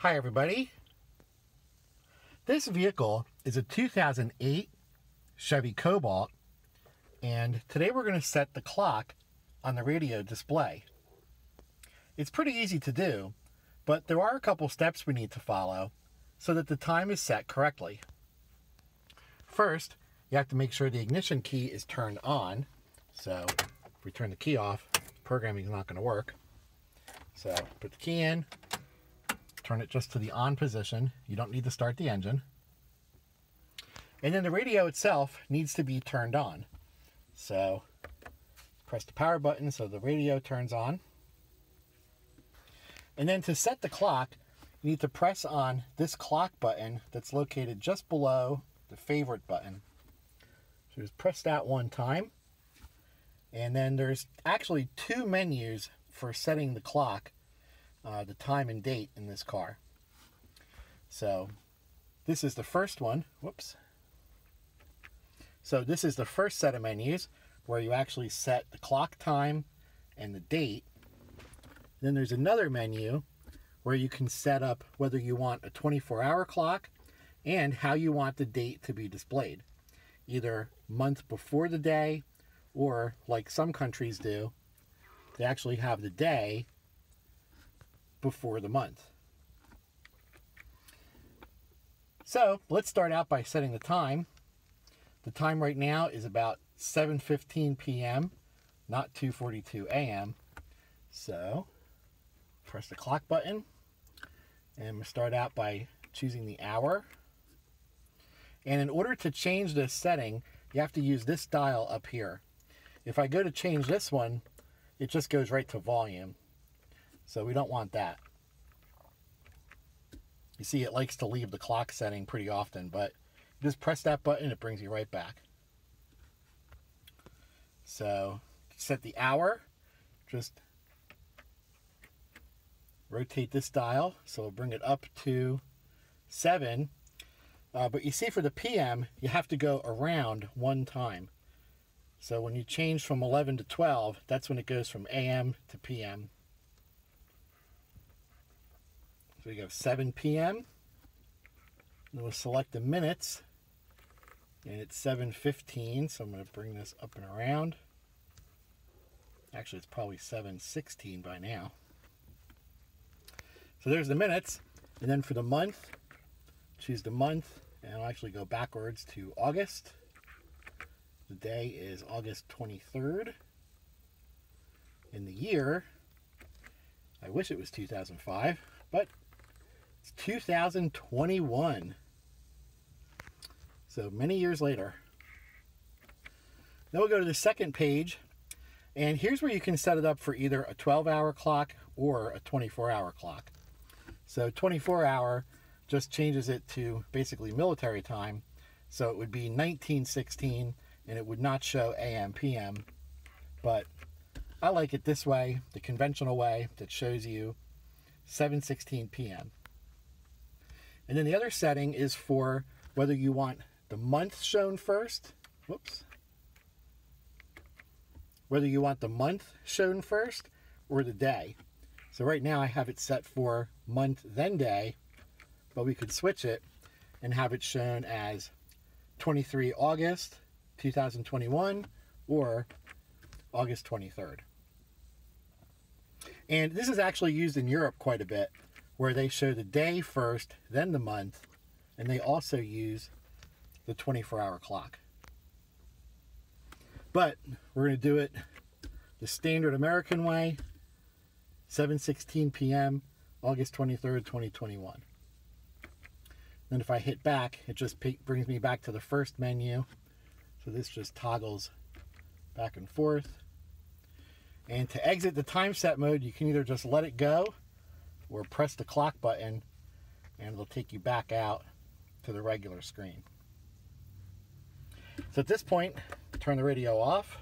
Hi everybody. This vehicle is a 2008 Chevy Cobalt, and today we're going to set the clock on the radio display. It's pretty easy to do, but there are a couple steps we need to follow so that the time is set correctly. First, you have to make sure the ignition key is turned on. So if we turn the key off, programming is not going to work. So put the key in, turn it just to the on position. You don't need to start the engine. And then the radio itself needs to be turned on. So press the power button so the radio turns on. And then to set the clock, you need to press on this clock button that's located just below the favorite button. So just press that one time. And then there's actually two menus for setting the clock, the time and date in this car. So this is the first one. Whoops. So this is the first set of menus where you actually set the clock time and the date. Then there's another menu where you can set up whether you want a 24-hour clock and how you want the date to be displayed. Either month before the day, or like some countries do, they actually have the day before the month. So let's start out by setting the time. The time right now is about 7:15 p.m., not 2:42 a.m. So press the clock button, and we'll start out by choosing the hour. And in order to change this setting, you have to use this dial up here. If I go to change this one, it just goes right to volume. So we don't want that. You see, it likes to leave the clock setting pretty often, but just press that button, it brings you right back. So set the hour, just rotate this dial, so we'll bring it up to 7. But you see, for the PM, you have to go around one time. So when you change from 11 to 12, that's when it goes from AM to PM. So we go 7 p.m. Then we'll select the minutes, and it's 7:15. So I'm going to bring this up and around. Actually, it's probably 7:16 by now. So there's the minutes. And then for the month, choose the month, and I'll actually go backwards to August. The day is August 23rd. In the year, I wish it was 2005, but it's 2021. So many years later. Then we'll go to the second page, and here's where you can set it up for either a 12-hour clock or a 24-hour clock. So 24-hour just changes it to basically military time, so it would be 1916, and it would not show AM, PM, but I like it this way, the conventional way that shows you 7:16 p.m. And then the other setting is for whether you want the month shown first. Whoops. Whether you want the month shown first or the day. So right now I have it set for month then day, but we could switch it and have it shown as 23 August 2021 or August 23rd. And this is actually used in Europe quite a bit, where they show the day first, then the month, and they also use the 24-hour clock. But we're going to do it the standard American way, 7:16 p.m., August 23rd, 2021. Then if I hit back, it just brings me back to the first menu. So this just toggles back and forth. And to exit the time set mode, you can either just let it go or press the clock button, and it'll take you back out to the regular screen. So at this point, turn the radio off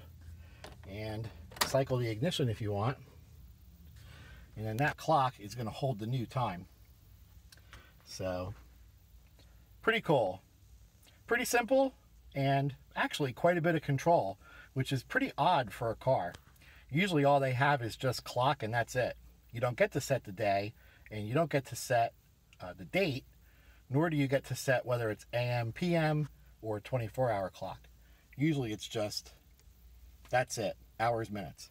and cycle the ignition if you want. And then that clock is going to hold the new time. So pretty cool. Pretty simple, and actually quite a bit of control, which is pretty odd for a car. Usually all they have is just clock and that's it. You don't get to set the day, and you don't get to set the date, nor do you get to set whether it's AM, PM, or 24-hour clock. Usually it's just, that's it, hours, minutes.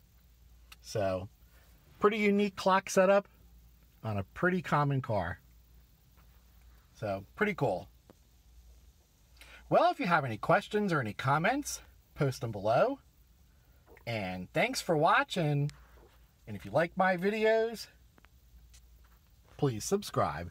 So, pretty unique clock setup on a pretty common car. So, pretty cool. Well, if you have any questions or any comments, post them below. And thanks for watching. And if you like my videos, please subscribe.